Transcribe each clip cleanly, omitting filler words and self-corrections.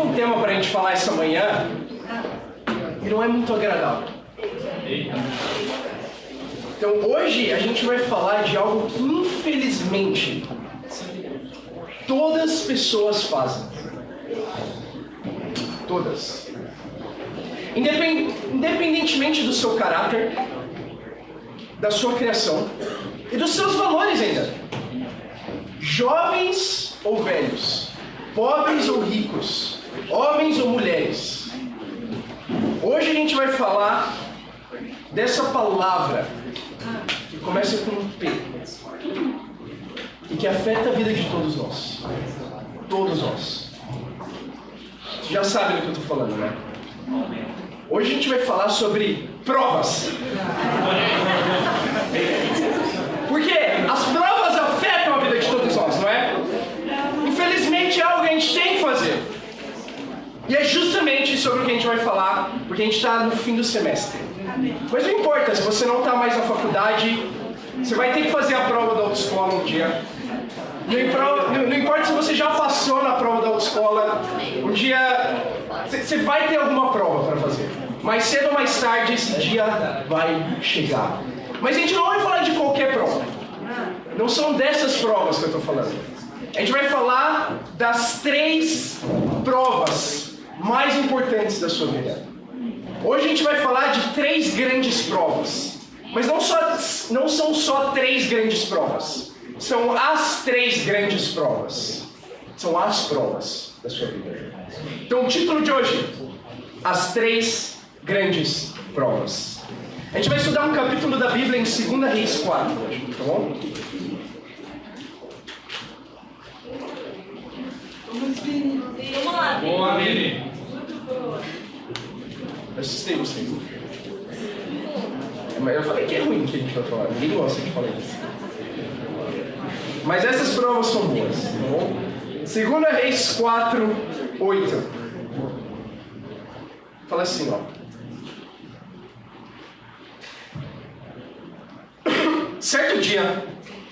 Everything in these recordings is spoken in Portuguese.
um tema para a gente falar essa manhã e não é muito agradável. Então hoje a gente vai falar de algo que infelizmente todas as pessoas fazem. Todas. Independentemente do seu caráter, da sua criação e dos seus valores ainda. Jovens ou velhos, pobres ou ricos, homens ou mulheres. Hoje a gente vai falar dessa palavra que começa com um P e que afeta a vida de todos nós. Todos nós. Você já sabe do que eu estou falando, né? Hoje a gente vai falar sobre provas. Porque as provas afetam a vida de todos nós, não é? Infelizmente é algo que a gente tem que fazer. E é justamente sobre o que a gente vai falar, porque a gente está no fim do semestre. Mas não importa, se você não está mais na faculdade, você vai ter que fazer a prova da autoescola um dia. Não importa se você já passou na prova da autoescola, um dia você vai ter alguma prova para fazer. Mais cedo ou mais tarde esse dia vai chegar. Mas a gente não vai falar de qualquer prova. Não são dessas provas que eu estou falando. A gente vai falar das 3 provas mais importantes da sua vida. Hoje a gente vai falar de 3 grandes provas. Mas não são só 3 grandes provas. São as 3 grandes provas. São as provas da sua vida. Então o título de hoje: As 3 grandes provas. A gente vai estudar um capítulo da Bíblia em 2 Reis 4 hoje, tá bom? Vamos lá. Boa, Miri. Eu assustei vocês. Mas eu falei que é ruim que a gente vai falar. Ninguém gosta de falar isso. Mas essas provas são boas, tá bom? 2 Reis 4, 8. Fala assim, ó. Certo dia,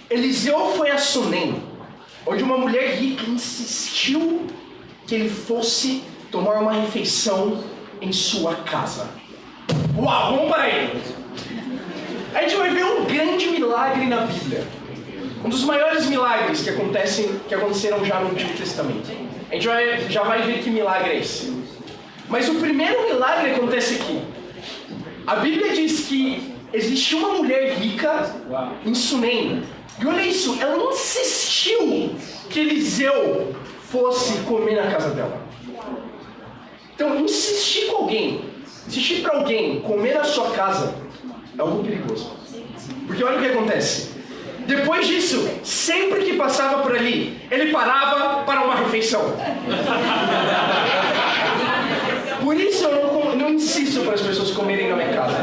Eliseu foi a Sunem, onde uma mulher rica insistiu que ele fosse tomar uma refeição em sua casa. Uau, vamos para aí! A gente vai ver um grande milagre na Bíblia. Um dos maiores milagres que aconteceram já no Antigo Testamento. A gente já vai ver que milagre é esse. Mas o primeiro milagre acontece aqui. A Bíblia diz que existia uma mulher rica em Sunem. E olha isso, ela insistiu que Eliseu fosse comer na casa dela. Então, insistir para alguém comer na sua casa é algo perigoso. Porque olha o que acontece. Depois disso, sempre que passava por ali, ele parava para uma refeição. Por isso eu não insisto para as pessoas comerem na minha casa.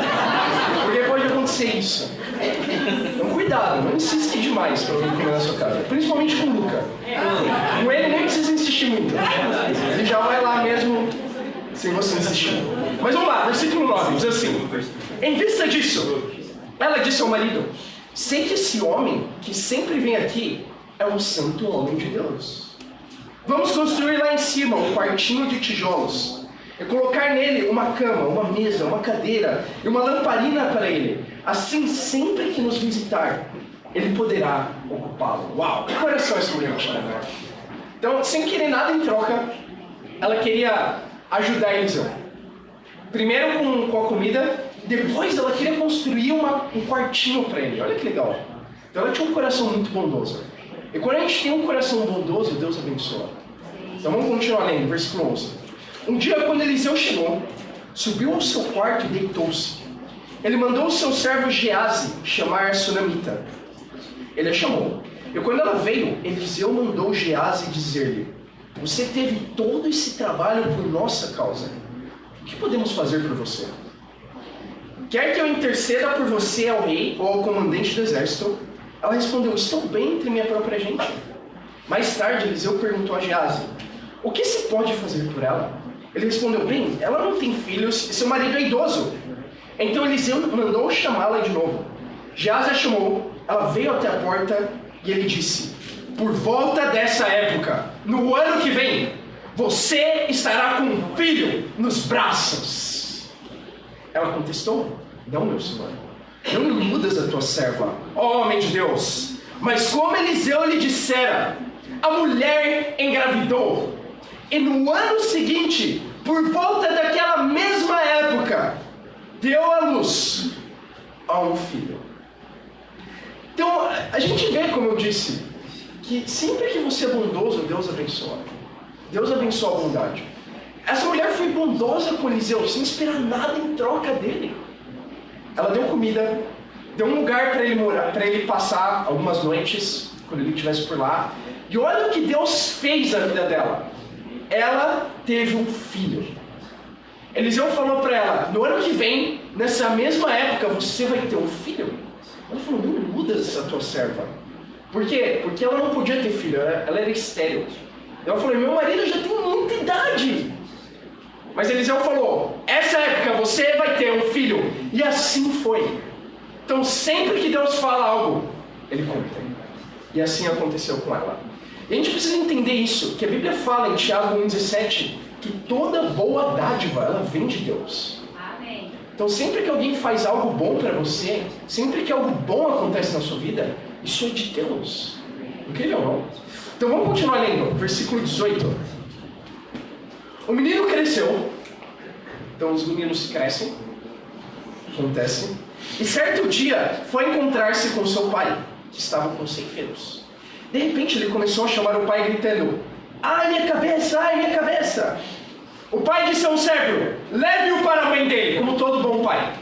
Porque pode acontecer isso. Então cuidado, não insiste demais para alguém comer na sua casa. Principalmente com o Luca. Com ele nem precisa insistir muito. Ele já vai lá mesmo sem você insistir. Mas vamos lá, versículo 9, diz assim: em vista disso, ela disse ao marido: sei que esse homem que sempre vem aqui é um santo homem de Deus. Vamos construir lá em cima um quartinho de tijolos e colocar nele uma cama, uma mesa, uma cadeira e uma lamparina para ele. Assim, sempre que nos visitar, ele poderá ocupá-lo. Uau, que coração essa mulher tinha, né? Então, sem querer nada em troca, ela queria ajudar Eliseu. Primeiro com a comida, depois ela queria construir um quartinho para ele. Olha que legal. Então ela tinha um coração muito bondoso. E quando a gente tem um coração bondoso, Deus abençoa. Então vamos continuar lendo, versículo 11. Um dia, quando Eliseu chegou, subiu ao seu quarto e deitou-se. Ele mandou o seu servo Geazi chamar a sunamita. Ele a chamou. E quando ela veio, Eliseu mandou Geazi dizer-lhe: você teve todo esse trabalho por nossa causa. O que podemos fazer por você? Quer que eu interceda por você ao rei ou ao comandante do exército? Ela respondeu: estou bem entre minha própria gente. Mais tarde, Eliseu perguntou a Geazi: o que se pode fazer por ela? Ele respondeu: bem, ela não tem filhos e seu marido é idoso. Então Eliseu mandou chamá-la de novo. Geazi a chamou, ela veio até a porta e ele disse: por volta dessa época, no ano que vem, você estará com um filho nos braços. Ela contestou: não, meu senhor, não iludas a tua serva, ó homem de Deus. Mas como Eliseu lhe dissera, a mulher engravidou. E no ano seguinte, por volta daquela mesma época, deu à luz a um filho. Então, a gente vê, como eu disse, que sempre que você é bondoso, Deus abençoa. Deus abençoa a bondade. Essa mulher foi bondosa com Eliseu, sem esperar nada em troca dele. Ela deu comida, deu um lugar para ele morar, para ele passar algumas noites, quando ele estivesse por lá. E olha o que Deus fez na vida dela. Ela teve um filho. Eliseu falou para ela: no ano que vem, nessa mesma época, você vai ter um filho. Ela falou: não iludas essa tua serva. Por quê? Porque ela não podia ter filho, ela era estéril. Ela falou: meu marido já tem muita idade. Mas Eliseu falou: essa época você vai ter um filho. E assim foi. Então sempre que Deus fala algo, Ele cumpre. E assim aconteceu com ela. E a gente precisa entender isso, que a Bíblia fala em Tiago 1,17, que toda boa dádiva, ela vem de Deus. Amém. Então sempre que alguém faz algo bom para você, sempre que algo bom acontece na sua vida, isso é de Deus. Incrível, não? Então vamos continuar lendo, versículo 18. O menino cresceu. Então os meninos crescem. Acontece. E certo dia foi encontrar-se com seu pai, que estava com ceifeiros. De repente ele começou a chamar o pai gritando: ai minha cabeça, ai minha cabeça. O pai disse ao servo: leve-o para a mãe dele, como todo bom pai.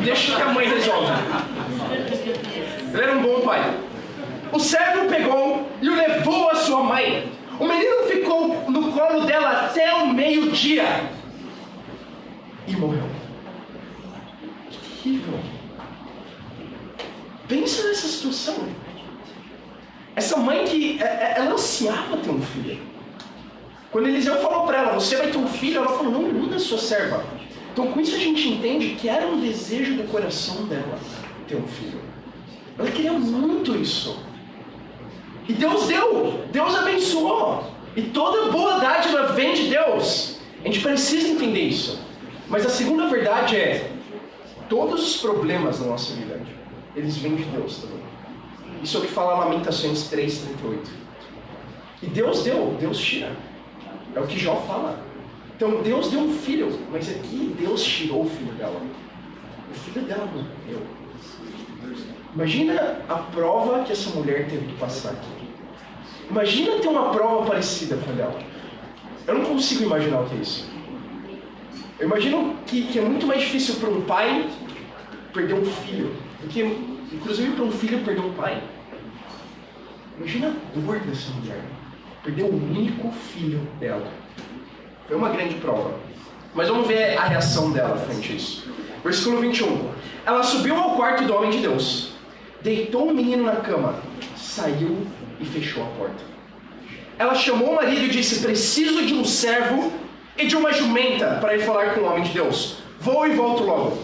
Deixa que a mãe resolva. Ele era um bom pai. O servo pegou e o levou à sua mãe. O menino ficou no colo dela até o meio-dia e morreu. Que terrível. Pensa nessa situação. Essa mãe que ela ansiava ter um filho. Quando Eliseu falou para ela: você vai ter um filho, ela falou: não iluda a sua serva. Então com isso a gente entende que era um desejo do coração dela ter um filho. Ela queria muito isso. E Deus deu, Deus abençoou. E toda boa dádiva vem de Deus. A gente precisa entender isso. Mas a segunda verdade é: todos os problemas da nossa vida, eles vêm de Deus também. Isso é o que fala Lamentações 3:38. E Deus deu, Deus tira. É o que Jó fala. Então Deus deu um filho, mas aqui Deus tirou o filho dela. O filho dela morreu. Imagina a prova que essa mulher teve que passar aqui. Imagina ter uma prova parecida com a dela. Eu não consigo imaginar o que é isso. Eu imagino que é muito mais difícil para um pai perder um filho do que, inclusive, para um filho perder um pai. Imagina a dor dessa mulher. Perder o único filho dela. Foi uma grande prova. Mas vamos ver a reação dela frente a isso. Versículo 21. Ela subiu ao quarto do homem de Deus, deitou o menino na cama, saiu e fechou a porta. Ela chamou o marido e disse: preciso de um servo e de uma jumenta para ir falar com o homem de Deus. Vou e volto logo.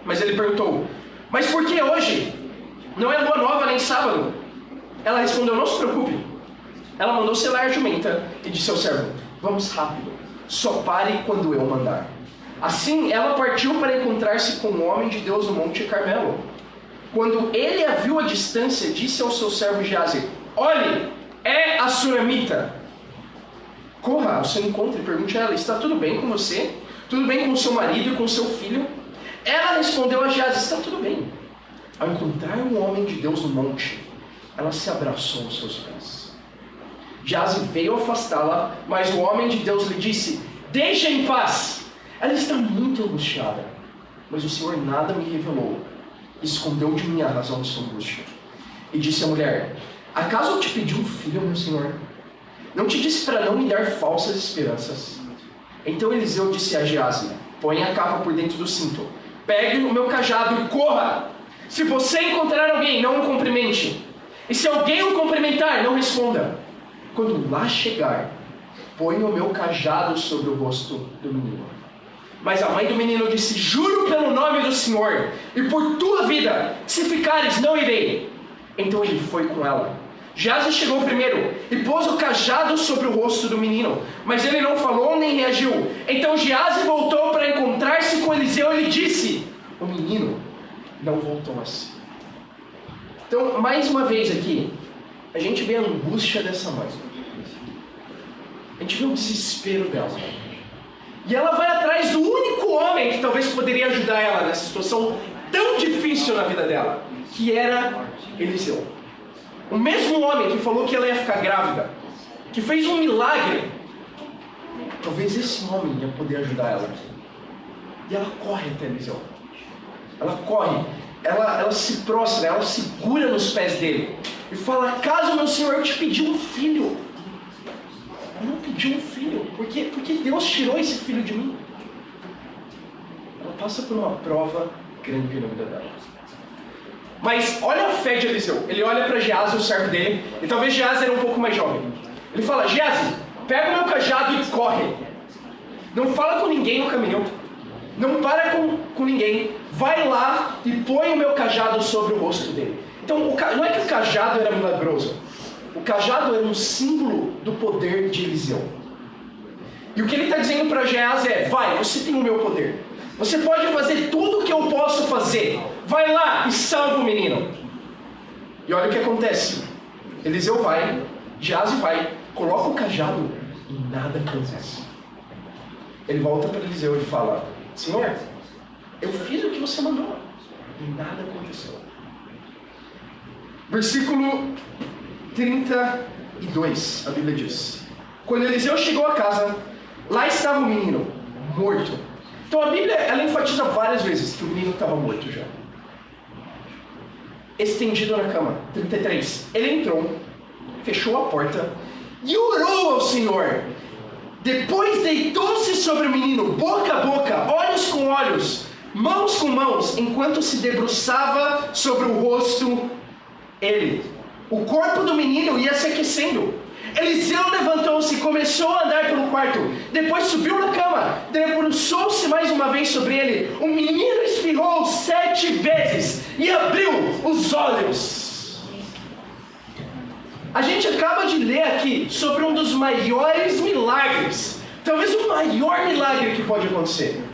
Mas ele perguntou: mas por que hoje? Não é lua nova nem sábado. Ela respondeu: não se preocupe. Ela mandou selar a jumenta e disse ao servo: vamos rápido, só pare quando eu mandar. Assim ela partiu para encontrar-se com o homem de Deus no Monte Carmelo. Quando ele a viu à distância, disse ao seu servo Geazi: olhe, é a sunamita. Corra ao seu encontro e pergunte a ela: está tudo bem com você? Tudo bem com o seu marido e com o seu filho? Ela respondeu a Geazi: está tudo bem. Ao encontrar um homem de Deus no monte, ela se abraçou aos seus pés. Geazi veio afastá-la, mas o homem de Deus lhe disse: deixa em paz. Ela está muito angustiada, mas o Senhor nada me revelou. Escondeu de mim a razão de sua angústia. E disse à mulher: acaso eu te pedi um filho, meu Senhor? Não te disse para não me dar falsas esperanças? Então Eliseu disse a Geazi: põe a capa por dentro do cinto, pegue o meu cajado e corra. Se você encontrar alguém, não o cumprimente. E se alguém o cumprimentar, não responda. Quando lá chegar, põe o meu cajado sobre o rosto do menino. Mas a mãe do menino disse: juro pelo nome do Senhor, e por tua vida, se ficares, não irei. Então ele foi com ela. Geazi chegou primeiro e pôs o cajado sobre o rosto do menino, mas ele não falou nem reagiu. Então Geazi voltou para encontrar-se com Eliseu e lhe disse: o menino não voltou a si. Então, mais uma vez aqui, a gente vê a angústia dessa mãe. A gente vê o desespero dela. E ela vai atrás do único homem que talvez poderia ajudar ela nessa situação tão difícil na vida dela, que era Eliseu. O mesmo homem que falou que ela ia ficar grávida, que fez um milagre, talvez esse homem ia poder ajudar ela aqui. E ela corre até Eliseu. Ela corre, ela se prostra, ela segura nos pés dele e fala: caso meu senhor te pediu um filho, eu não pedi um filho, porque Deus tirou esse filho de mim. Ela passa por uma prova grande na vida dela. Mas olha a fé de Eliseu. Ele olha para Geazi, o servo dele, e talvez Geazi era um pouco mais jovem. Ele fala: Geazi, pega o meu cajado e corre. Não fala com ninguém no caminho. Não para com ninguém. Vai lá e põe o meu cajado sobre o rosto dele. Então, não é que o cajado era milagroso. O cajado era um símbolo do poder de Eliseu. E o que ele está dizendo para Geazi é: vai, você tem o meu poder. Você pode fazer tudo o que eu posso fazer. Vai lá e salva o menino. E olha o que acontece. Eliseu vai, Geazi vai, coloca o cajado e nada acontece. Ele volta para Eliseu e fala: Senhor, eu fiz o que você mandou e nada aconteceu. Versículo 32, a Bíblia diz: quando Eliseu chegou a casa, lá estava o menino, morto. Então a Bíblia, ela enfatiza várias vezes que o menino estava morto já. Estendido na cama. 33. Ele entrou, fechou a porta e orou ao Senhor. Depois deitou-se sobre o menino, boca a boca, olhos com olhos, mãos com mãos, enquanto se debruçava sobre o rosto ele. O corpo do menino ia se aquecendo. Eliseu levantou-se e começou a andar pelo quarto. Depois subiu na cama, debruçou-se mais uma vez sobre ele. O menino espirrou 7 vezes e abriu os olhos. A gente acaba de ler aqui sobre um dos maiores milagres, talvez o maior milagre que pode acontecer: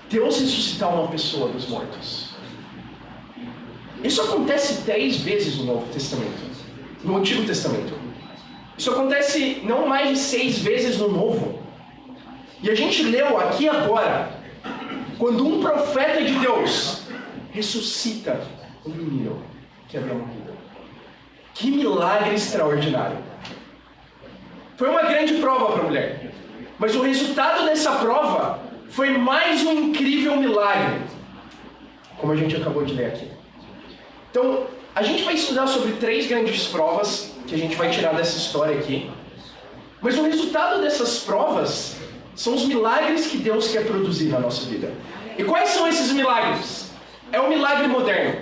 Deus ressuscitar uma pessoa dos mortos. Isso acontece 10 vezes no Novo Testamento, no Antigo Testamento. Isso acontece não mais de 6 vezes no Novo. E a gente leu aqui agora, quando um profeta de Deus ressuscita um menino que havia morrido. Que milagre extraordinário! Foi uma grande prova para a mulher. Mas o resultado dessa prova foi mais um incrível milagre, como a gente acabou de ler aqui. Então, a gente vai estudar sobre 3 grandes provas que a gente vai tirar dessa história aqui. Mas o resultado dessas provas são os milagres que Deus quer produzir na nossa vida. E quais são esses milagres? É o milagre moderno.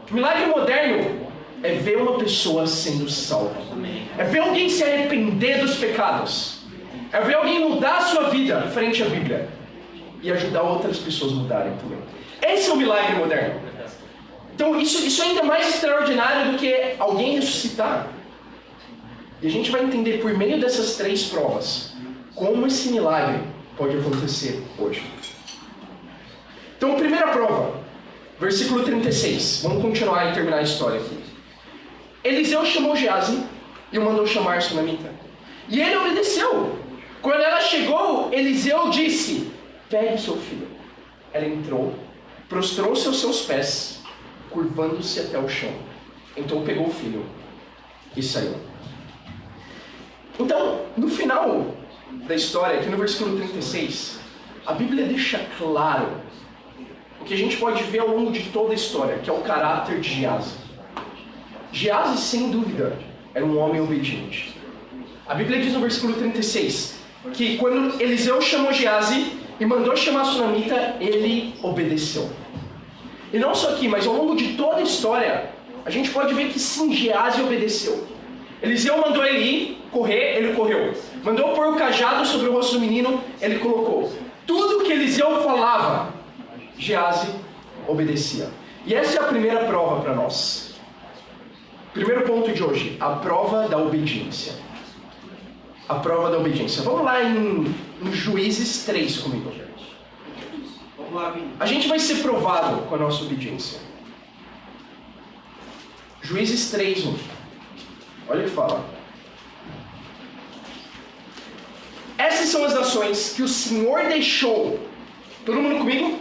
O milagre moderno é ver uma pessoa sendo salva. É ver alguém se arrepender dos pecados. É ver alguém mudar a sua vida frente à Bíblia. E ajudar outras pessoas a mudarem também. Esse é o milagre moderno. Então isso é ainda mais extraordinário do que alguém ressuscitar. E a gente vai entender por meio dessas 3 provas como esse milagre pode acontecer hoje. Então, primeira prova, versículo 36. Vamos continuar e terminar a história aqui. Eliseu chamou Geazi e o mandou chamar Sunamita. E ele obedeceu. Quando ela chegou, Eliseu disse: pegue seu filho. Ela entrou, prostrou-se aos seus pés, curvando-se até o chão. Então pegou o filho e saiu. Então, no final da história, aqui no versículo 36, a Bíblia deixa claro o que a gente pode ver ao longo de toda a história, que é o caráter de Geazi. Geazi, sem dúvida, era um homem obediente. A Bíblia diz no versículo 36 que quando Eliseu chamou Geazi e mandou chamar Sunamita, ele obedeceu. E não só aqui, mas ao longo de toda a história, a gente pode ver que sim, Geazi obedeceu. Eliseu mandou ele ir, correr, ele correu. Mandou pôr o cajado sobre o rosto do menino, ele colocou. Tudo que Eliseu falava, Geazi obedecia. E essa é a primeira prova para nós. Primeiro ponto de hoje, a prova da obediência. A prova da obediência. Vamos lá em Juízes 3 comigo. A gente vai ser provado com a nossa obediência. Juízes 3, 1. Olha o que fala. Essas são as nações que o Senhor deixou. Todo mundo comigo?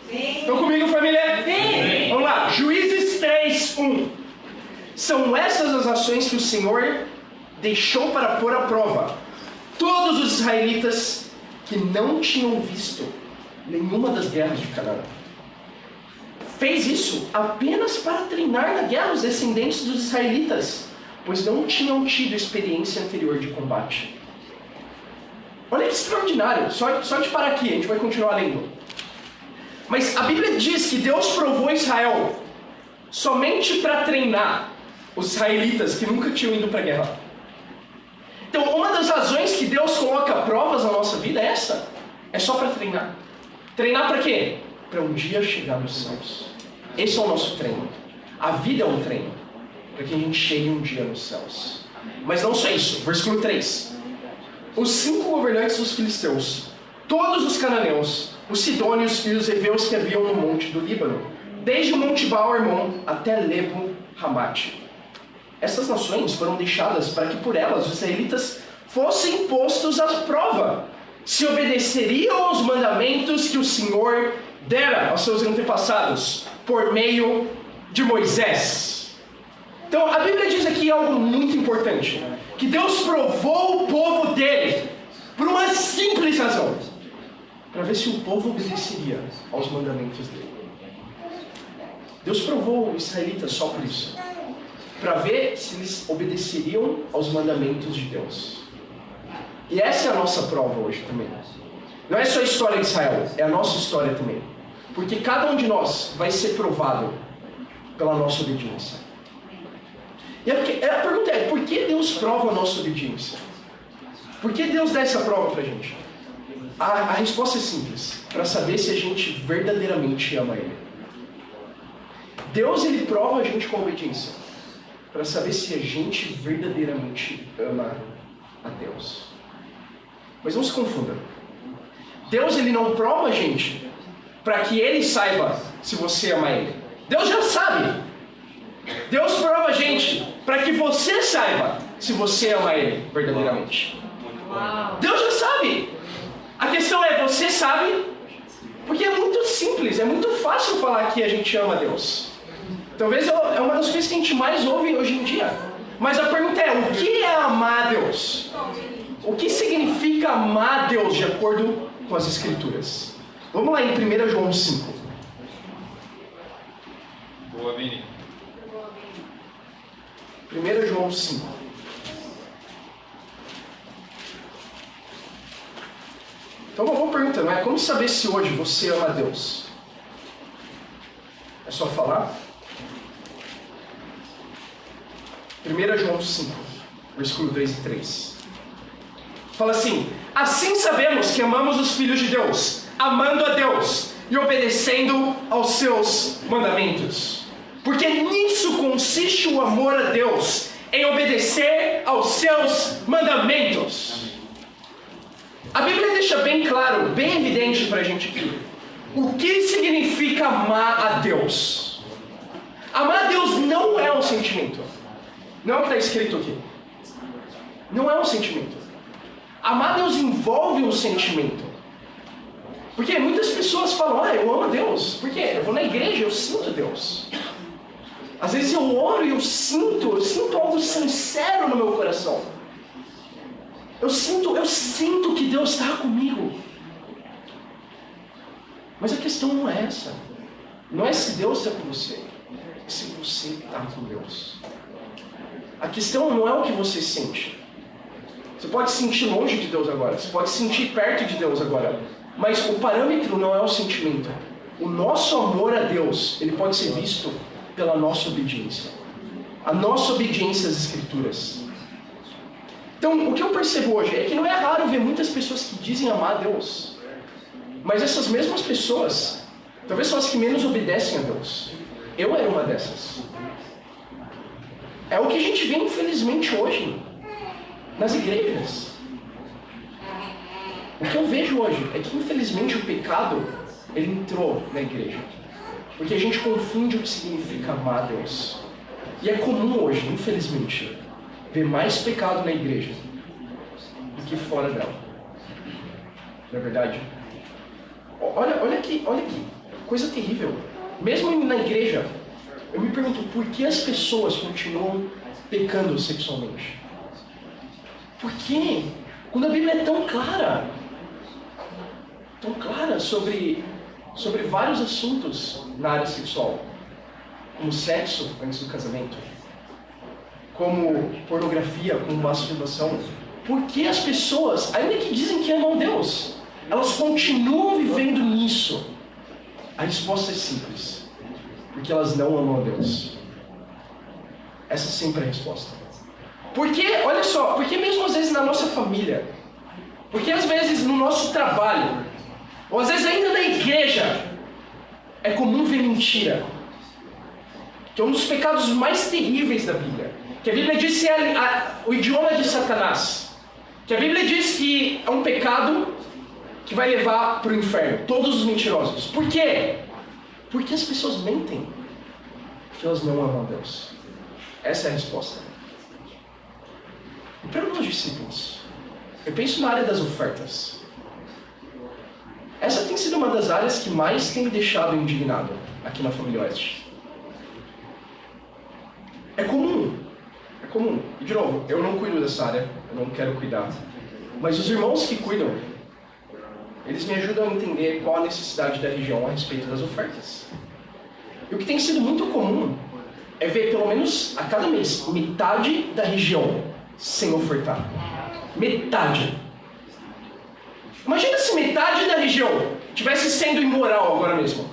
Sim. Estão comigo, família? Sim. Vamos lá. Juízes 3, 1. São essas as nações que o Senhor deixou para pôr à prova todos os israelitas que não tinham visto nenhuma das guerras de Canaã. Fez isso apenas para treinar na guerra os descendentes dos israelitas, pois não tinham tido experiência anterior de combate. Olha que extraordinário. Só de parar aqui, a gente vai continuar lendo. Mas a Bíblia diz que Deus provou Israel somente para treinar os israelitas que nunca tinham ido para a guerra. Então, uma das razões que Deus coloca provas na nossa vida é essa. É só para treinar. Treinar para quê? Para um dia chegar nos céus. Esse é o nosso treino. A vida é um treino. Para que a gente chegue um dia nos céus. Mas não só isso. Versículo 3. Os 5 governantes dos filisteus, todos os cananeus, os sidônios e os heveus que haviam no monte do Líbano, desde o monte Baal-Hermon até Lebo-Hamate. Essas nações foram deixadas para que por elas os israelitas fossem postos à prova, se obedeceriam aos mandamentos que o Senhor dera aos seus antepassados, por meio de Moisés. Então a Bíblia diz aqui algo muito importante, que Deus provou o povo dele, por uma simples razão, para ver se o povo obedeceria aos mandamentos dele. Deus provou os israelitas só por isso, para ver se eles obedeceriam aos mandamentos de Deus. E essa é a nossa prova hoje também. Não é só a história de Israel, é a nossa história também. Porque cada um de nós vai ser provado pela nossa obediência. E a pergunta é, por que Deus prova a nossa obediência? Por que Deus dá essa prova pra gente? A resposta é simples, para saber se a gente verdadeiramente ama Ele. Deus, Ele prova a gente com a obediência, para saber se a gente verdadeiramente ama a Deus. Mas não se confunda. Deus, Ele não prova a gente para que Ele saiba se você ama Ele. Deus já sabe. Deus prova a gente para que você saiba se você ama Ele verdadeiramente. Deus já sabe. A questão é, você sabe? Porque é muito simples, é muito fácil falar que a gente ama Deus. Talvez é uma das coisas que a gente mais ouve hoje em dia. Mas a pergunta é, o que é amar a Deus? O que significa amar a Deus de acordo com as Escrituras? Vamos lá em 1 João 5. Boa, Vini. 1 João 5. Então uma boa pergunta, não é? Como saber se hoje você ama a Deus? É só falar? 1 João 5, versículo 2 e 3. Fala assim: assim sabemos que amamos os filhos de Deus, amando a Deus e obedecendo aos seus mandamentos. Porque nisso consiste o amor a Deus, em obedecer aos seus mandamentos. A Bíblia deixa bem claro, bem evidente para a gente aqui, o que significa amar a Deus. Amar a Deus não é um sentimento. Não é o que está escrito aqui. Não é um sentimento. Amar a Deus envolve um sentimento. Porque muitas pessoas falam, eu amo a Deus. Por quê? Eu vou na igreja, eu sinto Deus. Às vezes eu oro e eu sinto algo sincero no meu coração. Eu sinto que Deus está comigo. Mas a questão não é essa. Não é se Deus está com você, é se você está com Deus. A questão não é o que você sente. Você pode se sentir longe de Deus agora, você pode se sentir perto de Deus agora, mas o parâmetro não é o sentimento. O nosso amor a Deus, ele pode ser visto pela nossa obediência. A nossa obediência às Escrituras. Então, o que eu percebo hoje é que não é raro ver muitas pessoas que dizem amar a Deus, mas essas mesmas pessoas, talvez são as que menos obedecem a Deus. Eu era uma dessas. É o que a gente vê, infelizmente, hoje nas igrejas. O que eu vejo hoje é que, infelizmente, o pecado, ele entrou na igreja. Porque a gente confunde o que significa amar a Deus. E é comum hoje, infelizmente, ver mais pecado na igreja do que fora dela. Não é verdade? Olha que coisa terrível. Mesmo na igreja, eu me pergunto por que as pessoas continuam pecando sexualmente? Por quê? Quando a Bíblia é tão clara sobre vários assuntos na área sexual, como sexo antes do casamento, como pornografia, como masturbação. Por que as pessoas, ainda que dizem que amam Deus, elas continuam vivendo nisso? A resposta é simples. Porque elas não amam a Deus. Essa sempre é a resposta. Porque, olha só, porque mesmo às vezes na nossa família, porque às vezes no nosso trabalho, ou às vezes ainda na igreja, é comum ver mentira. Que é um dos pecados mais terríveis da Bíblia. Que a Bíblia diz que é o idioma de Satanás. Que a Bíblia diz que é um pecado que vai levar para o inferno. Todos os mentirosos. Por quê? Porque as pessoas mentem. Porque elas não amam a Deus. Essa é a resposta. E para nós discípulos, eu penso na área das ofertas. Essa tem sido uma das áreas que mais tem me deixado indignado aqui na Família Oeste. É comum. E de novo, eu não cuido dessa área, eu não quero cuidar. Mas os irmãos que cuidam, eles me ajudam a entender qual a necessidade da região a respeito das ofertas. E o que tem sido muito comum é ver pelo menos a cada mês metade da região sem ofertar. Metade. Imagina se metade da região estivesse sendo imoral agora mesmo.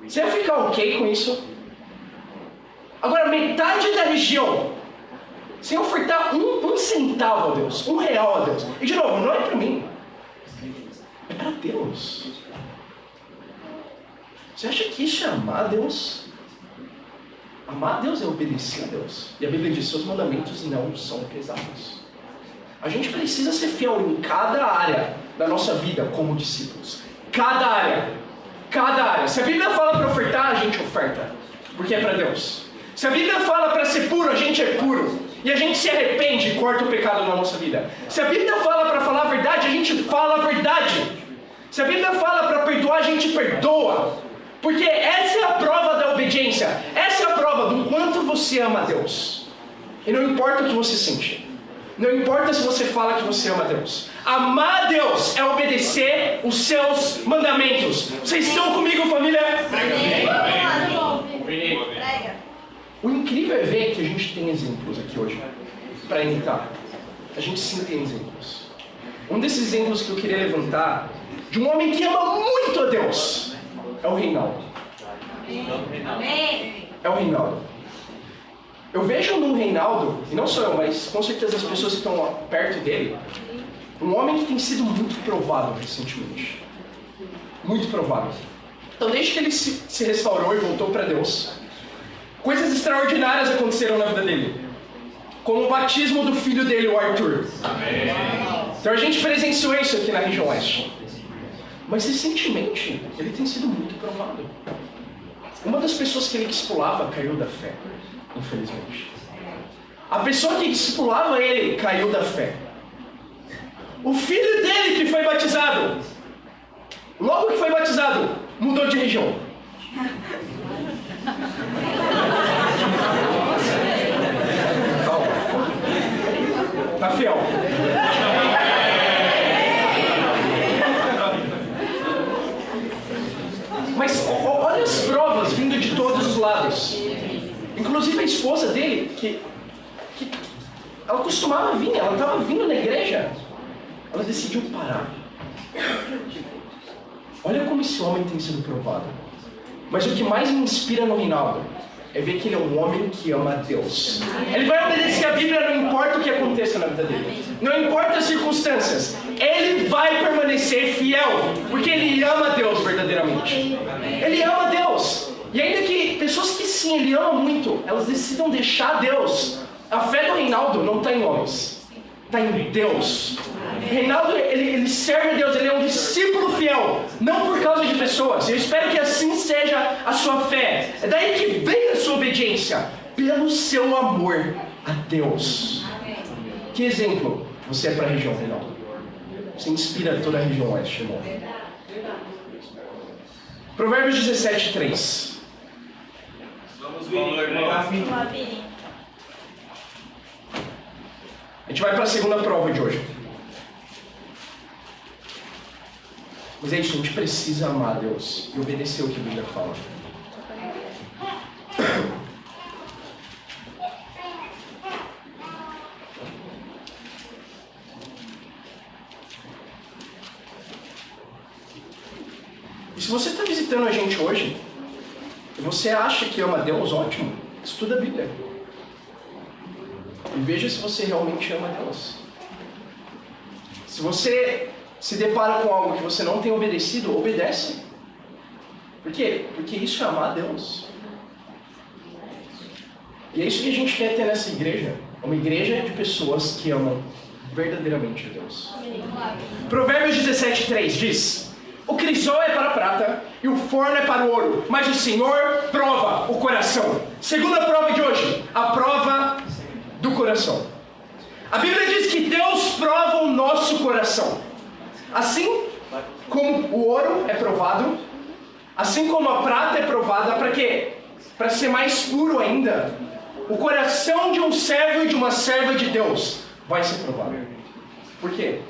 Você ia ficar ok com isso? Agora, metade da região sem ofertar um centavo a Deus, R$1 a Deus. E de novo, não é para mim. É para Deus. Você acha que isso é amar a Deus? Amar a Deus é obedecer a Deus. E a Bíblia diz, seus mandamentos não são pesados. A gente precisa ser fiel em cada área da nossa vida como discípulos. Cada área. Se a Bíblia fala para ofertar, a gente oferta. Porque é para Deus. Se a Bíblia fala para ser puro, a gente é puro. E a gente se arrepende e corta o pecado na nossa vida. Se a Bíblia fala para falar a verdade, a gente fala a verdade. Se a Bíblia fala para perdoar, a gente perdoa. Porque essa é a prova da obediência. Essa é a prova do quanto você ama a Deus. E não importa o que você sente. Não importa se você fala que você ama a Deus. Amar a Deus é obedecer os seus mandamentos. Vocês estão comigo, família? O incrível é ver que a gente tem exemplos aqui hoje para imitar. A gente sim tem exemplos. Um desses exemplos que eu queria levantar, de um homem que ama muito a Deus, é o Reinaldo. É o Reinaldo. Eu vejo no Reinaldo, e não só eu, mas com certeza as pessoas que estão perto dele, um homem que tem sido muito provado recentemente. Muito provado. Então, desde que ele se restaurou e voltou para Deus, coisas extraordinárias aconteceram na vida dele. Como o batismo do filho dele, o Arthur. Amém. Então a gente presenciou isso aqui na região oeste. Mas recentemente, ele tem sido muito provado. Uma das pessoas que ele discipulava caiu da fé, infelizmente. A pessoa que discipulava ele caiu da fé. O filho dele que foi batizado, logo que foi batizado, mudou de região. Tá fiel. Mas olha as provas vindo de todos os lados. Inclusive a esposa dele, que ela costumava vir, ela estava vindo na igreja. Ela decidiu parar. Olha como esse homem tem sido provado. Mas o que mais me inspira no Reinaldo é ver que ele é um homem que ama a Deus. Ele vai obedecer a Bíblia, não importa o que aconteça na vida dele. Não importa as circunstâncias. Ele vai permanecer fiel, porque ele ama a Deus verdadeiramente. Ele ama a Deus. E ainda que pessoas que sim, ele ama muito, elas decidam deixar Deus. A fé do Reinaldo não está em homens, está em Deus. Reinaldo, ele serve a Deus, ele é um discípulo fiel, não por causa de pessoas. Eu espero que assim seja a sua fé. É daí que vem a sua obediência, pelo seu amor a Deus. Que exemplo você é para a região, Reinaldo? Você inspira toda a região oeste, irmão. Provérbios 17, 3. Vamos ver, irmão. A gente vai para a segunda prova de hoje. Mas é isso, a gente precisa amar a Deus e obedecer o que a Bíblia fala. E se você está visitando a gente hoje, e você acha que ama a Deus, ótimo, estuda a Bíblia. E veja se você realmente ama a Deus. Se você se depara com algo que você não tem obedecido, obedece. Por quê? Porque isso é amar a Deus. E é isso que a gente quer ter nessa igreja. Uma igreja de pessoas que amam verdadeiramente a Deus. Provérbios 17, 3 diz: o crisol é para a prata e o forno é para o ouro, mas o Senhor prova o coração. Segunda prova de hoje, a prova do coração. A Bíblia diz que Deus prova o nosso coração. Assim como o ouro é provado, assim como a prata é provada, para quê? Para ser mais puro ainda, o coração de um servo e de uma serva de Deus vai ser provado. Por quê?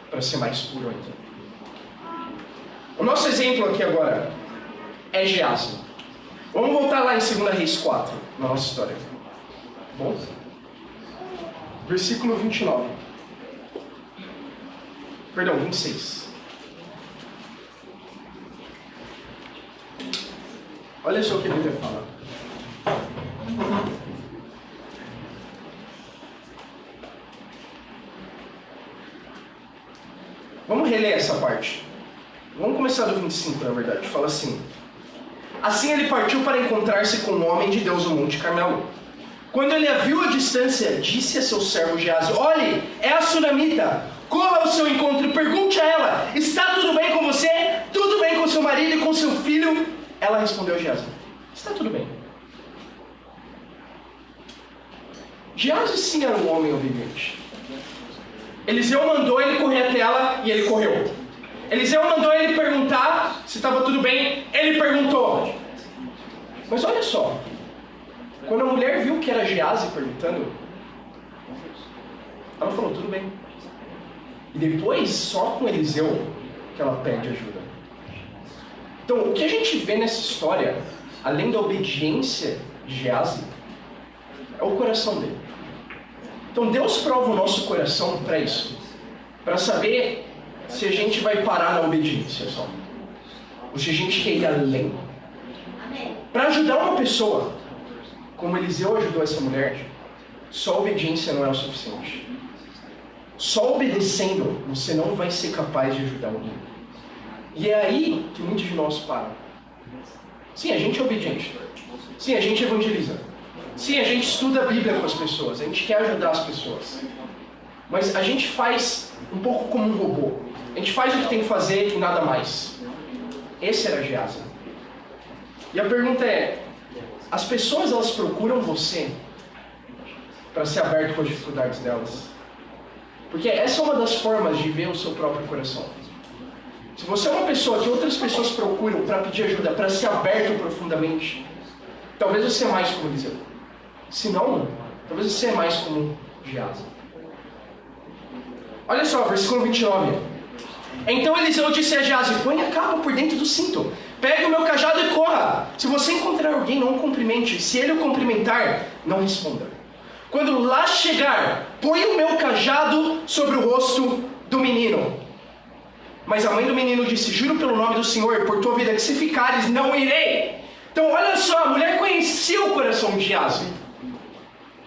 Para ser mais puro ainda. O nosso exemplo aqui agora é Geazi. Vamos voltar lá em 2 Reis 4, na nossa história. Bom? Versículo 29. Perdão, 26. Olha só o que a Bíblia fala. Vamos reler essa parte. Vamos começar do 25, na verdade. Fala assim: assim ele partiu para encontrar-se com um homem de Deus no Monte Carmelo. Quando ele a viu à distância, disse a seu servo Geazi: olhe, é a sunamita. Corra ao seu encontro e pergunte a ela: está tudo bem com você? Tudo bem com seu marido e com seu filho? Ela respondeu a Geazi: está tudo bem. Geazi sim era um homem obediente. Eliseu mandou ele correr até ela e ele correu. Eliseu mandou ele perguntar se estava tudo bem, ele perguntou. Mas olha só, quando a mulher viu que era Geazi perguntando, ela falou: tudo bem. E depois, só com Eliseu, que ela pede ajuda. Então, o que a gente vê nessa história, além da obediência de Geazi, é o coração dele. Então, Deus prova o nosso coração para isso. Para saber se a gente vai parar na obediência só. Ou se a gente quer ir além. Para ajudar uma pessoa, como Eliseu ajudou essa mulher, só obediência não é o suficiente. Só obedecendo, você não vai ser capaz de ajudar alguém. E é aí que muitos de nós param. Sim, a gente é obediente. Sim, a gente evangeliza. Sim, a gente estuda a Bíblia com as pessoas. A gente quer ajudar as pessoas. Mas a gente faz um pouco como um robô. A gente faz o que tem que fazer e nada mais. Esse era Geazi. E a pergunta é: as pessoas, elas procuram você para ser aberto com as dificuldades delas? Porque essa é uma das formas de ver o seu próprio coração. Se você é uma pessoa que outras pessoas procuram para pedir ajuda, para ser aberto profundamente, talvez você é mais como Eliseu. Se não, talvez você é mais como Geazi. Olha só, versículo 29. Então Eliseu disse a Geazi: põe a capa por dentro do cinto, pegue o meu cajado e corra. Se você encontrar alguém, não o cumprimente. Se ele o cumprimentar, não responda. Quando lá chegar, põe o meu cajado sobre o rosto do menino. Mas a mãe do menino disse: juro pelo nome do Senhor, por tua vida, que se ficares, não irei. Então olha só, a mulher conhecia o coração de Geazi.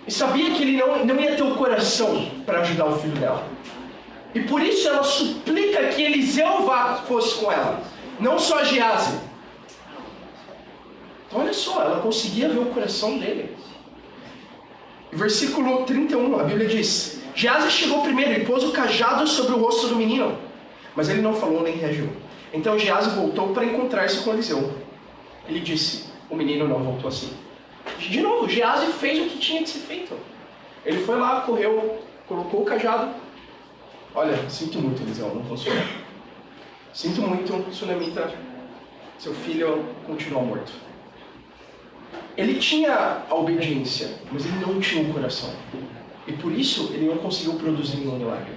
E sabia que ele não ia ter o coração para ajudar o filho dela. E por isso ela suplica que Eliseu fosse com ela. Não só Geazi. Então olha só, ela conseguia ver o coração dele. Versículo 31, a Bíblia diz: Geazi chegou primeiro e pôs o cajado sobre o rosto do menino, mas ele não falou nem reagiu. Então Geazi voltou para encontrar-se com Eliseu. Ele disse: o menino não voltou assim. De novo, Geazi fez o que tinha que ser feito. Ele foi lá, correu, colocou o cajado. Olha, sinto muito, Eliseu, não funcionou. Sinto muito, Sunamita, seu filho continua morto. Ele tinha a obediência, mas ele não tinha o coração. E por isso ele não conseguiu produzir nenhum milagre.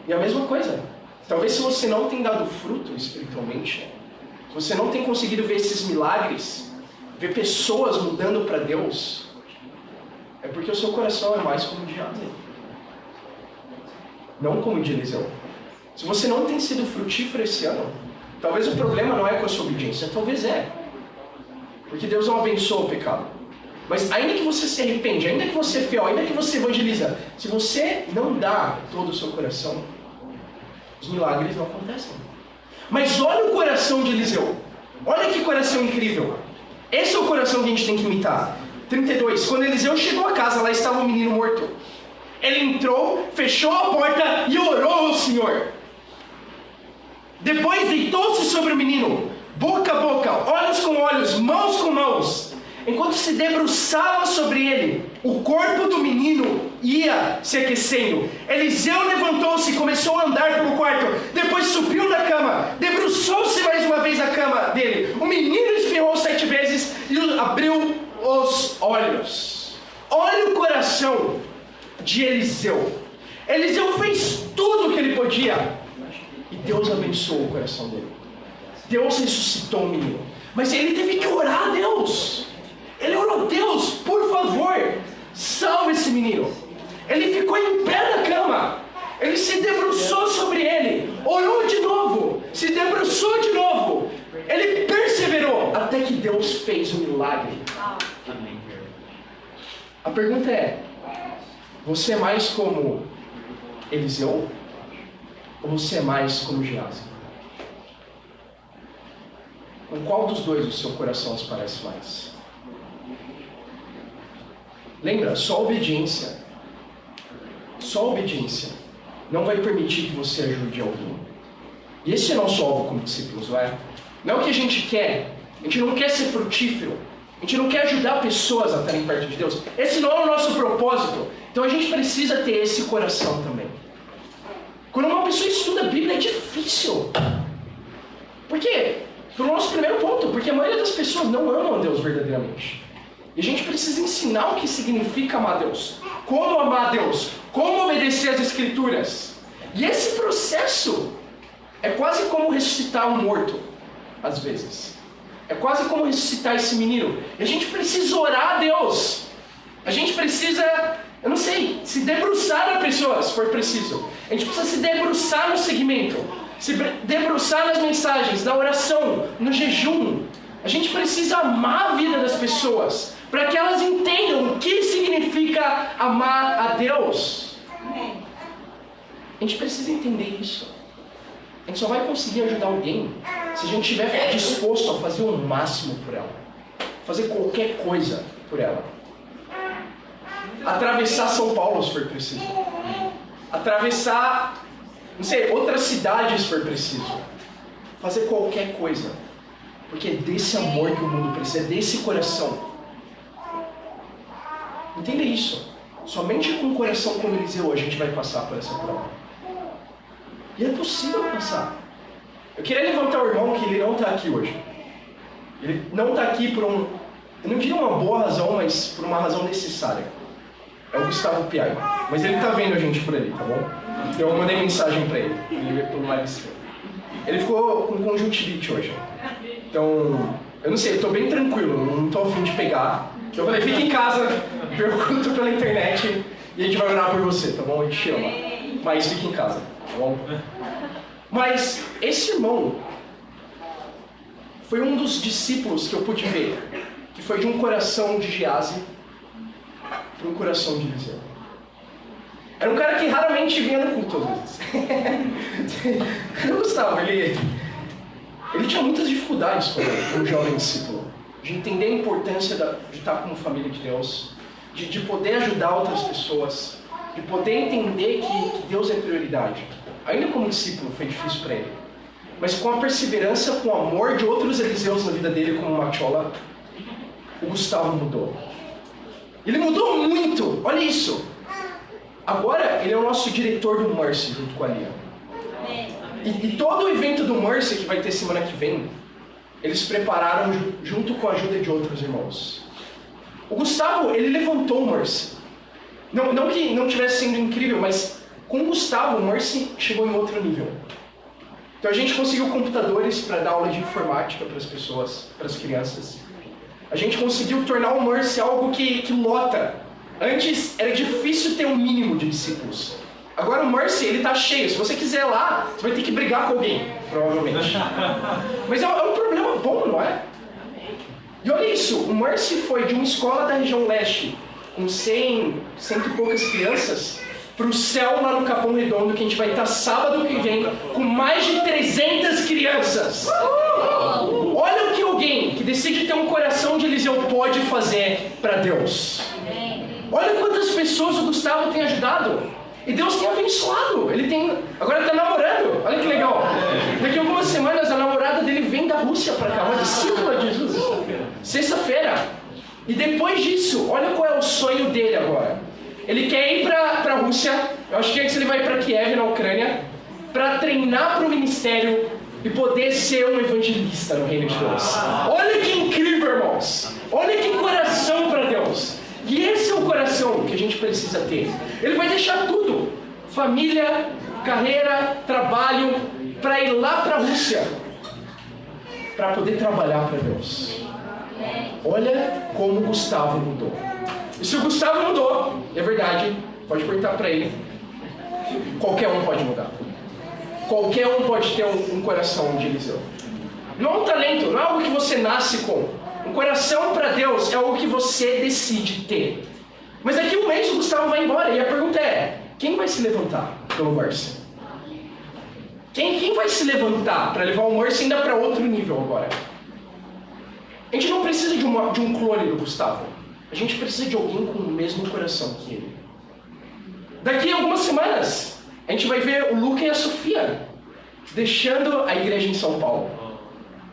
E a mesma coisa. Talvez se você não tem dado fruto espiritualmente, se você não tem conseguido ver esses milagres, ver pessoas mudando para Deus, é porque o seu coração é mais como o de Geazi, não como o de Eliseu. Se você não tem sido frutífero esse ano, talvez o problema não é com a sua obediência, talvez é. Porque Deus não abençoa o pecado. Mas ainda que você se arrepende, ainda que você é fiel, ainda que você evangeliza, se você não dá todo o seu coração, os milagres não acontecem. Mas olha o coração de Eliseu. Olha que coração incrível. Esse é o coração que a gente tem que imitar. 32. Quando Eliseu chegou a casa, lá estava o menino morto. Ele entrou, fechou a porta e orou ao Senhor. Depois deitou-se sobre o menino, boca a boca, olhos com olhos, mãos com mãos. Enquanto se debruçava sobre ele, o corpo do menino ia se aquecendo. Eliseu levantou-se e começou a andar pelo quarto. Depois subiu da cama, debruçou-se mais uma vez na cama dele. O menino espirrou 7 vezes e abriu os olhos. Olha o coração de Eliseu. Eliseu fez tudo o que ele podia. E Deus abençoou o coração dele. Deus ressuscitou o menino. Mas ele teve que orar a Deus. Ele orou: Deus, por favor, salve esse menino. Ele ficou em pé na cama. Ele se debruçou sobre ele. Orou de novo. Se debruçou de novo. Ele perseverou até que Deus fez o milagre. A pergunta é: você é mais como Eliseu? Ou você é mais como Geazi? Com qual dos dois o seu coração se parece mais? Lembra, só obediência não vai permitir que você ajude alguém. E esse é o nosso alvo como discípulos, não é? Não é o que a gente quer. A gente não quer ser frutífero. A gente não quer ajudar pessoas a estarem perto de Deus. Esse não é o nosso propósito. Então a gente precisa ter esse coração também. Quando uma pessoa estuda a Bíblia é difícil. Por quê? Pelo nosso primeiro ponto, porque a maioria das pessoas não amam a Deus verdadeiramente. E a gente precisa ensinar o que significa amar a Deus. Como amar a Deus. Como obedecer às Escrituras. E esse processo é quase como ressuscitar um morto, às vezes. É quase como ressuscitar esse menino. E a gente precisa orar a Deus. A gente precisa, eu não sei, se debruçar na pessoa, se for preciso. A gente precisa se debruçar no segmento. Se debruçar nas mensagens, na oração, no jejum. A gente precisa amar a vida das pessoas, para que elas entendam o que significa amar a Deus. A gente precisa entender isso. A gente só vai conseguir ajudar alguém se a gente estiver disposto a fazer o máximo por ela. Fazer qualquer coisa por ela. Atravessar São Paulo, se for preciso. Atravessar, não sei, outras cidades, se for preciso. Fazer qualquer coisa. Porque é desse amor que o mundo precisa, é desse coração. Entenda isso. Somente com um coração como Eliseu a gente vai passar por essa prova. E é possível passar. Eu queria levantar o irmão que ele não está aqui hoje. Ele não está aqui por eu não diria uma boa razão, mas por uma razão necessária. É o Gustavo Piai. Mas ele está vendo a gente por ali, tá bom? Então eu mandei mensagem para ele. Ele veio pelo live stream. Ele ficou com conjuntivite hoje. Então, eu não sei, eu tô bem tranquilo, não tô a fim de pegar. Eu falei, fica em casa, pergunta pela internet e a gente vai orar por você, tá bom? A gente te ama. Mas fica em casa, tá bom? Mas esse irmão foi um dos discípulos que eu pude ver, que foi de um coração de Geazi para um coração de Eliseu. Era um cara que raramente vinha no culto, às vezes. Eu gostava, ele tinha muitas dificuldades como jovem discípulo. de entender a importância de estar como família de Deus, de poder ajudar outras pessoas, de poder entender que Deus é prioridade. Ainda como discípulo foi difícil para ele, mas com a perseverança, com o amor de outros Eliseus na vida dele, como Machola, o Gustavo mudou. Ele mudou muito, olha isso. Agora ele é o nosso diretor do Mercy, junto com a Lia. E todo o evento do Mercy, que vai ter semana que vem, eles prepararam junto com a ajuda de outros irmãos. O Gustavo, ele levantou o Mercy. Não que não estivesse sendo incrível, mas com o Gustavo, o Mercy chegou em outro nível. Então a gente conseguiu computadores para dar aula de informática para as pessoas, para as crianças. A gente conseguiu tornar o Mercy algo que lota. Antes era difícil ter um mínimo de discípulos. Agora o Mercy, ele está cheio. Se você quiser ir lá, você vai ter que brigar com alguém, provavelmente. Mas é um problema bom, não é? E olha isso, o Mercy foi de uma escola da região leste, com 100 e poucas crianças, para o céu lá no Capão Redondo, que a gente vai estar sábado que vem, com mais de 300 crianças. Olha o que alguém que decide ter um coração de Eliseu pode fazer para Deus. Olha quantas pessoas o Gustavo tem ajudado. E Deus tem abençoado. Agora está namorando. Olha que legal. Daqui a algumas semanas a namorada dele vem da Rússia para cá, uma discípula de Jesus. Sexta-feira. E depois disso, olha qual é o sonho dele agora. Ele quer ir para a Rússia. Eu acho que antes ele vai para Kiev, na Ucrânia, para treinar para o ministério e poder ser um evangelista no reino de Deus. Olha que incrível, irmãos. Olha que coração para Deus. E esse é o coração que a gente precisa ter. Ele vai deixar tudo. Família, carreira, trabalho, para ir lá para a Rússia. Para poder trabalhar para Deus. Olha como o Gustavo mudou. E se o Gustavo mudou, é verdade, pode perguntar para ele. Qualquer um pode mudar. Qualquer um pode ter um coração de Eliseu. Não é um talento, não é algo que você nasce com. Um coração para Deus é algo que você decide ter. Mas daqui a um mês o Gustavo vai embora e a pergunta é: quem vai se levantar pelo Mercy? Quem vai se levantar para levar o Mercy ainda para outro nível agora? A gente não precisa de um clone do Gustavo. A gente precisa de alguém com o mesmo coração que ele. Daqui a algumas semanas, a gente vai ver o Luca e a Sofia deixando a igreja em São Paulo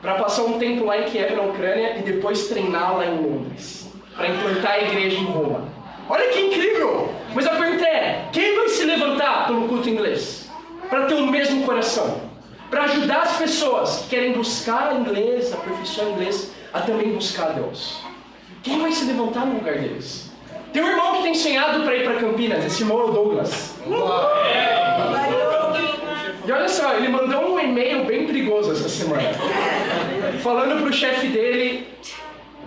para passar um tempo lá em Kiev, na Ucrânia, e depois treinar lá em Londres, para implantar a igreja em Roma. Olha que incrível! Mas a pergunta é: quem vai se levantar pelo culto inglês? Para ter o mesmo coração? Para ajudar as pessoas que querem buscar inglês, aperfeiçoar inglês, a também buscar Deus? Quem vai se levantar no lugar deles? Tem um irmão que tem sonhado para ir para Campinas, esse irmão é o Douglas. E olha só, ele mandou um e-mail bem perigoso essa semana, falando pro chefe dele: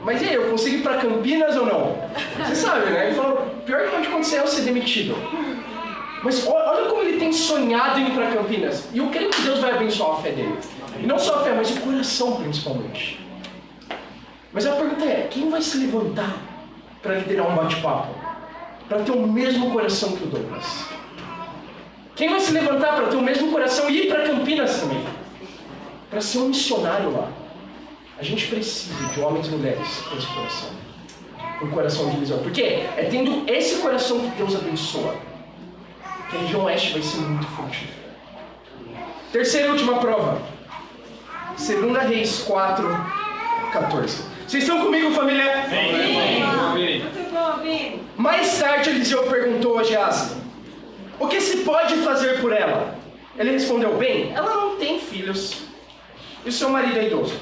mas e aí, eu consigo ir para Campinas ou não? Você sabe, né? Ele falou: pior que pode acontecer é eu ser demitido. Mas olha como ele tem sonhado em ir para Campinas. E eu creio que Deus vai abençoar a fé dele. E não só a fé, mas o coração principalmente. Mas a pergunta é: quem vai se levantar para liderar um bate-papo? Para ter o mesmo coração que o Douglas? Quem vai se levantar para ter o mesmo coração e ir para Campinas também? Para ser um missionário lá. A gente precisa de homens e mulheres com esse coração. Um coração de Eliseu. Porque é tendo esse coração que Deus abençoa que a região oeste vai ser muito frutífera. Terceira e última prova. 2 Reis 4:14. Vocês estão comigo, família? Sim. Mais tarde Eliseu perguntou a Geazi: o que se pode fazer por ela? Ele respondeu: bem, ela não tem filhos e o seu marido é idoso.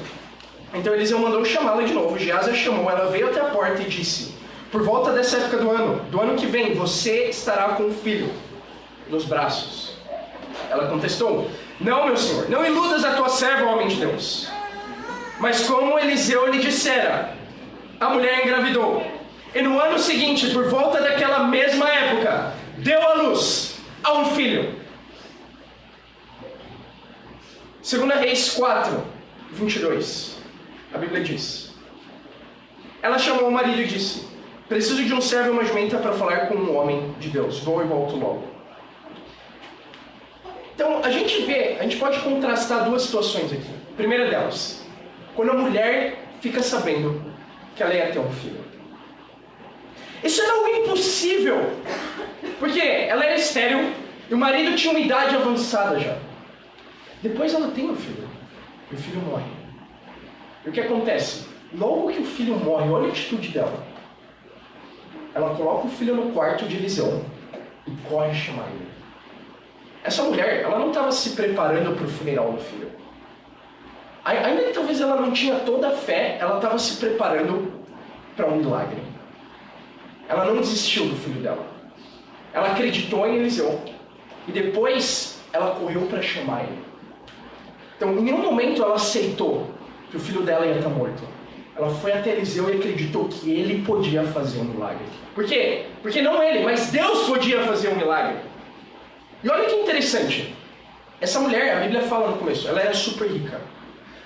Então Eliseu mandou chamá-la de novo. Geazi a chamou, ela veio até a porta e disse: por volta dessa época do ano que vem, você estará com um filho nos braços. Ela contestou: não, meu senhor, não iludas a tua serva, homem de Deus. Mas como Eliseu lhe dissera, a mulher engravidou. E no ano seguinte, por volta daquela mesma época, deu à luz a um filho. 2 Reis 4:22. A Bíblia diz: ela chamou o marido e disse: preciso de um servo e uma jumenta para falar com um homem de Deus. Vou e volto logo. Então, a gente pode contrastar duas situações aqui. A primeira delas, quando a mulher fica sabendo que ela ia ter um filho. Isso era algo impossível, porque ela era estéril e o marido tinha uma idade avançada já. Depois ela tem um filho, e o filho morre. E o que acontece? Logo que o filho morre, olha a atitude dela. Ela coloca o filho no quarto de Eliseu e corre chamar ele. Essa mulher, ela não estava se preparando para o funeral do filho. Ainda que talvez ela não tinha toda a fé, ela estava se preparando para um milagre. Ela não desistiu do filho dela. Ela acreditou em Eliseu. E depois ela correu para chamar ele. Então, em nenhum momento ela aceitou que o filho dela ia estar morto. Ela foi até Eliseu e acreditou que ele podia fazer um milagre. Por quê? Porque não ele, mas Deus podia fazer um milagre. E olha que interessante. Essa mulher, a Bíblia fala no começo, ela era super rica.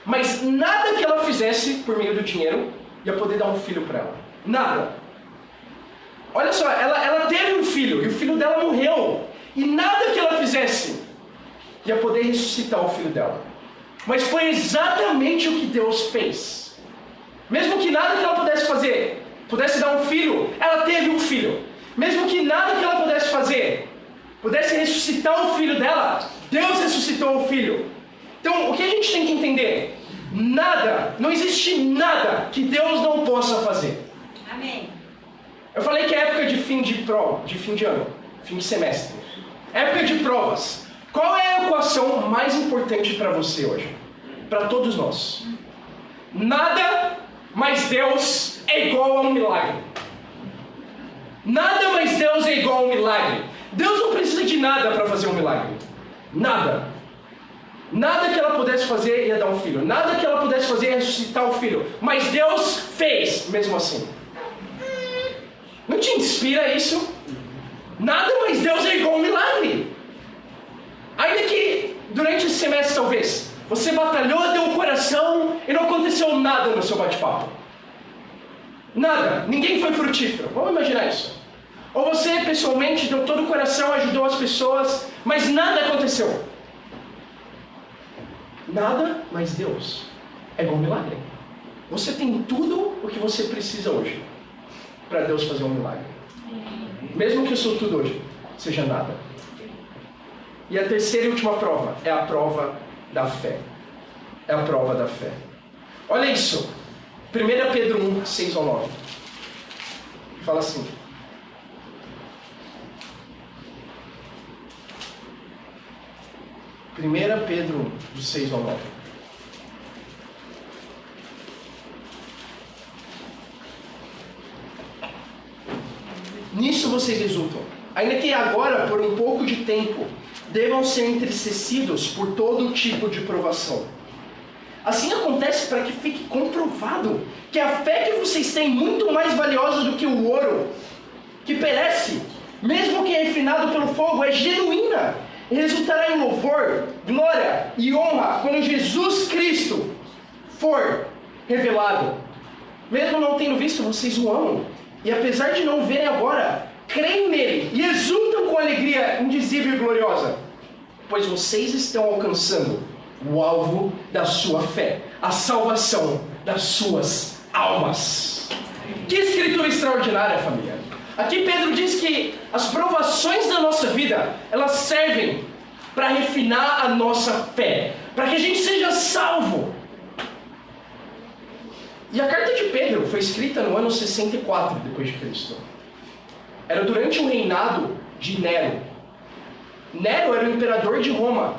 Mas nada que ela fizesse por meio do dinheiro ia poder dar um filho para ela. Nada. Olha só, ela teve um filho e o filho dela morreu. E nada que ela fizesse ia poder ressuscitar o filho dela. Mas foi exatamente o que Deus fez. Mesmo que nada que ela pudesse fazer pudesse dar um filho, ela teve um filho. Mesmo que nada que ela pudesse fazer pudesse ressuscitar o filho dela, Deus ressuscitou o filho. Então, o que a gente tem que entender? Nada, não existe nada que Deus não possa fazer. Amém. Eu falei que é época de fim de prova, de fim de ano, fim de semestre. Época de provas. Qual é a equação mais importante para você hoje? Para todos nós. Nada mais Deus é igual a um milagre. Nada mais Deus é igual a um milagre. Deus não precisa de nada para fazer um milagre. Nada. Nada que ela pudesse fazer ia dar um filho. Nada que ela pudesse fazer ia ressuscitar o filho. Mas Deus fez mesmo assim. Não te inspira isso? Nada mais Deus é igual a um milagre. Ainda que durante esse semestre talvez você batalhou, deu um coração e não aconteceu nada no seu bate-papo. Nada. Ninguém foi frutífero. Vamos imaginar isso. Ou você pessoalmente deu todo o coração, ajudou as pessoas, mas nada aconteceu. Nada, mas Deus é igual um milagre. Você tem tudo o que você precisa hoje para Deus fazer um milagre. Mesmo que o seu tudo hoje seja nada. E a terceira e última prova é a prova da fé. É a prova da fé. Olha isso. 1 Pedro 1, 6 ao 9. Fala assim. Primeira Pedro 1, do 6 ao 9. Nisso vocês exultam, ainda que agora, por um pouco de tempo, devam ser entristecidos por todo tipo de provação. Assim acontece para que fique comprovado que a fé que vocês têm é muito mais valiosa do que o ouro, que perece, mesmo que é refinado pelo fogo, é genuína, e resultará em louvor, glória e honra quando Jesus Cristo for revelado. Mesmo não tendo visto, vocês o amam. E apesar de não verem agora, creem nele e exultam com alegria indizível e gloriosa, pois vocês estão alcançando o alvo da sua fé, a salvação das suas almas. Que escritura extraordinária, família! Aqui Pedro diz que as provações da nossa vida, elas servem para refinar a nossa fé, para que a gente seja salvo. E a carta de Pedro foi escrita no ano 64 depois de Cristo. Era durante o reinado de Nero. Nero era o imperador de Roma,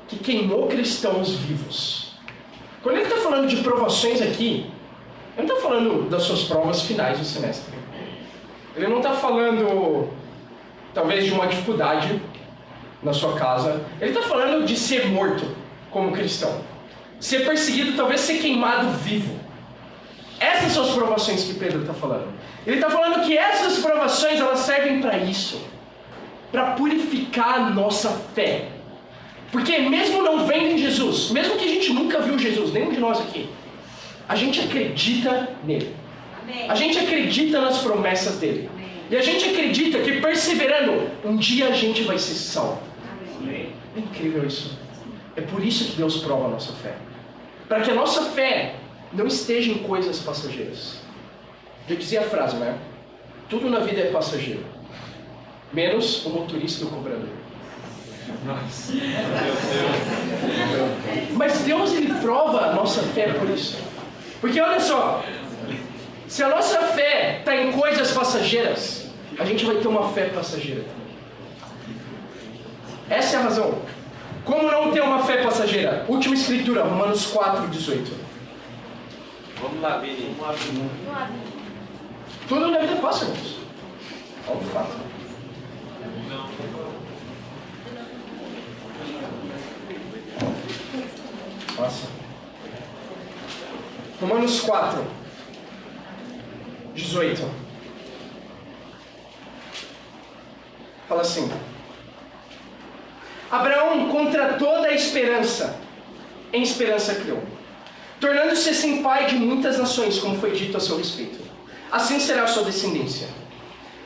que queimou cristãos vivos. Quando ele está falando de provações aqui, ele não está falando das suas provas finais do semestre. Ele não está falando, talvez, de uma dificuldade na sua casa. Ele está falando de ser morto como cristão. Ser perseguido, talvez ser queimado vivo. Essas são as provações que Pedro está falando. Ele está falando que essas provações, elas servem para isso. Para purificar a nossa fé. Porque mesmo não vendo em Jesus, mesmo que a gente nunca viu Jesus, nenhum de nós aqui, a gente acredita nele. A gente acredita nas promessas dele. E a gente acredita que perseverando, um dia a gente vai ser salvo. É incrível isso. É por isso que Deus prova a nossa fé. Para que a nossa fé não esteja em coisas passageiras. Já dizia a frase, né? Tudo na vida é passageiro, menos o motorista e o cobrador. Nossa. Mas Deus, Ele prova a nossa fé por isso. Porque olha só, se a nossa fé está em coisas passageiras, a gente vai ter uma fé passageira também. Essa é a razão. Como não ter uma fé passageira? Última escritura, Romanos 4:18. Vamos lá, Vini. Tudo na vida passa, irmãos. É um fato. Nossa. Romanos 4:18. Fala assim: Abraão, contra toda a esperança, em esperança criou, tornando-se assim pai de muitas nações, como foi dito a seu respeito. Assim será a sua descendência.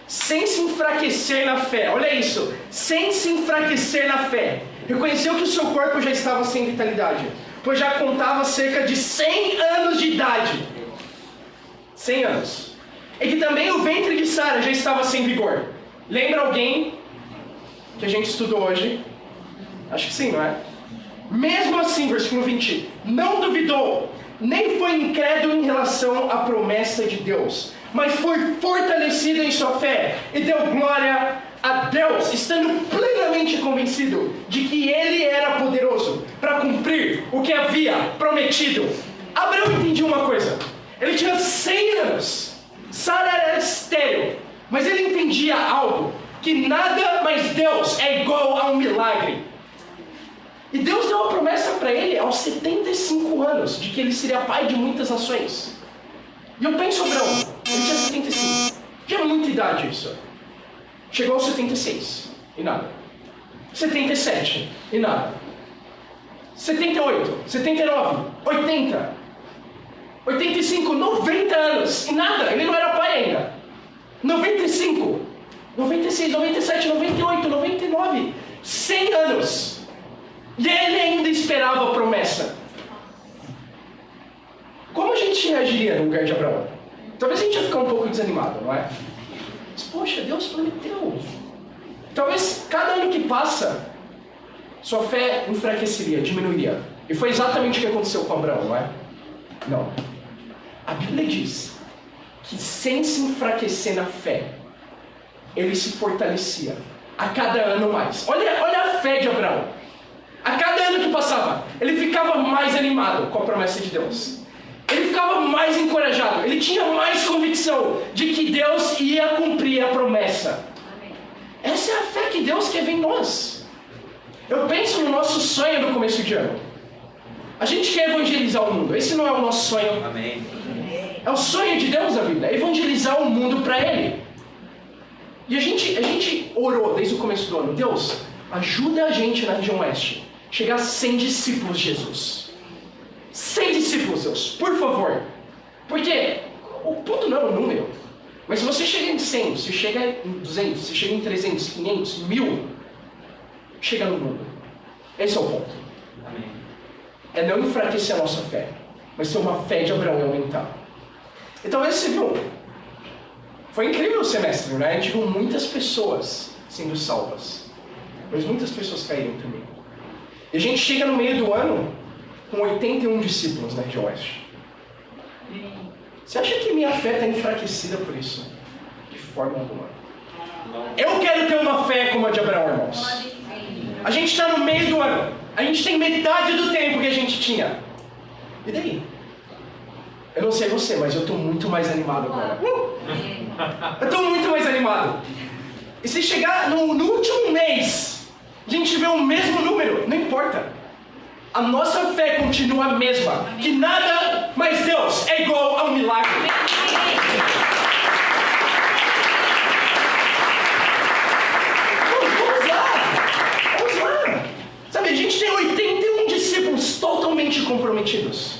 Sem se enfraquecer na fé, olha isso, sem se enfraquecer na fé, reconheceu que o seu corpo já estava sem vitalidade, pois já contava cerca de 100 anos de idade. 100 anos. E que também o ventre de Sara já estava sem vigor. Lembra alguém que a gente estudou hoje? Acho que sim, não é? Mesmo assim, versículo 20, não duvidou, nem foi incrédulo em relação à promessa de Deus, mas foi fortalecido em sua fé e deu glória a Deus, estando plenamente convencido de que Ele era poderoso para cumprir o que havia prometido. Abraão entendia uma coisa: ele tinha 100 anos, Sara era estéril, mas ele entendia algo, que nada mais Deus é igual a um milagre. E Deus deu uma promessa para ele aos 75 anos, de que ele seria pai de muitas nações. E eu penso, Abraão, ele tinha 75. Já é muita idade isso. Chegou aos 76, e nada. 77, e nada. 78, 79, 80, 85, 90 anos, e nada. Ele não era pai ainda. 95, 96, 97, 98, 99, 100 anos. E ele ainda esperava a promessa. Como a gente reagiria no lugar de Abraão? Talvez a gente ia ficar um pouco desanimado, não é? Mas, poxa, Deus prometeu. Talvez cada ano que passa, sua fé enfraqueceria, diminuiria. E foi exatamente o que aconteceu com Abraão, não é? Não. A Bíblia diz que sem se enfraquecer na fé, ele se fortalecia a cada ano mais. Olha a fé de Abraão. A cada ano que passava, ele ficava mais animado com a promessa de Deus. Ele ficava mais encorajado. Ele tinha mais convicção de que Deus ia cumprir a promessa. Essa é a fé que Deus quer ver em nós. Eu penso no nosso sonho do começo de ano. A gente quer evangelizar o mundo. Esse não é o nosso sonho. Amém. É o sonho de Deus na Bíblia, é evangelizar o mundo para Ele. E a gente orou desde o começo do ano: Deus, ajuda a gente na região oeste chegar a 100 discípulos de Jesus. 100 discípulos, Deus, por favor. Porque o ponto não é o número. Mas se você chega em 100, se chega em 200, se chega em 300, 500, 1000, chega no mundo. Esse é o ponto. Amém. É não enfraquecer a nossa fé, mas ter uma fé de Abraão e aumentar. E talvez você viu, foi incrível o semestre, né? A gente viu muitas pessoas sendo salvas, mas muitas pessoas caíram também. E a gente chega no meio do ano com 81 discípulos na região oeste. Você acha que minha fé está enfraquecida por isso? De forma alguma. Eu quero ter uma fé como a de Abraão, irmãos. A gente está no meio do ano. A gente tem metade do tempo que a gente tinha. E daí? Eu não sei você, mas eu estou muito mais animado agora. Eu estou muito mais animado. E se chegar no último mês, a gente vê o mesmo número, não importa. A nossa fé continua a mesma. Que nada mais Deus é igual a um milagre. Vamos lá. Sabe, a gente tem 81 discípulos totalmente comprometidos,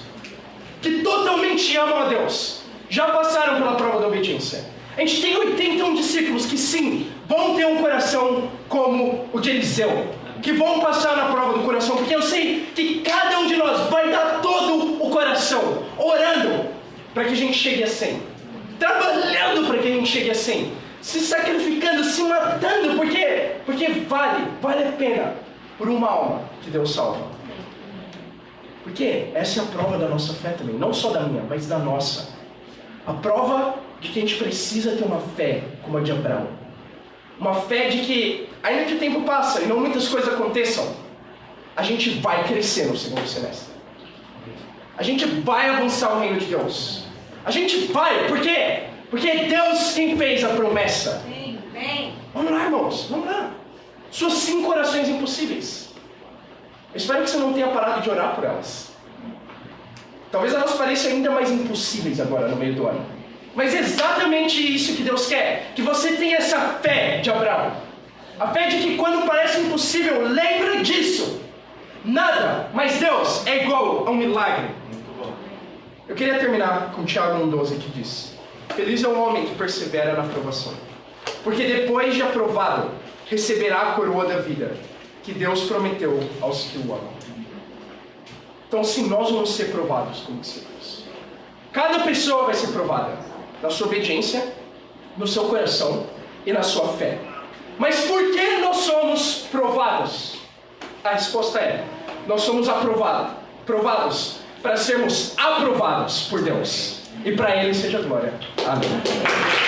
que totalmente amam a Deus, já passaram pela prova da obediência. A gente tem 81 discípulos que sim, vão ter um coração como o de Eliseu, que vão passar na prova do coração, porque eu sei que cada um de nós vai dar todo o coração, orando, para que a gente chegue a 100. alguém chegue assim, se sacrificando, se matando, por quê? Porque vale a pena por uma alma que Deus salva. Porque essa é a prova da nossa fé também, não só da minha, mas da nossa. A prova de que a gente precisa ter uma fé como a de Abraão. Uma fé de que, ainda que o tempo passa e não muitas coisas aconteçam, a gente vai crescer no segundo semestre. A gente vai avançar o reino de Deus. A gente vai, por quê? Porque é Deus quem fez a promessa. Vamos lá, irmãos, vamos lá. Suas 5 orações impossíveis. Eu espero que você não tenha parado de orar por elas. Talvez elas pareçam ainda mais impossíveis agora no meio do ano. Mas é exatamente isso que Deus quer. Que você tenha essa fé de Abraão. A fé de que quando parece impossível, lembre disso. Nada, mas Deus é igual a um milagre. Eu queria terminar com Tiago 1,12 que diz: feliz é o homem que persevera na provação, porque depois de aprovado, receberá a coroa da vida, que Deus prometeu aos que o amam. Então, se nós vamos ser provados como discípulos, cada pessoa vai ser provada na sua obediência, no seu coração e na sua fé. Mas por que nós somos provados? A resposta é: nós somos provados para sermos aprovados por Deus. E para Ele seja glória. Amém.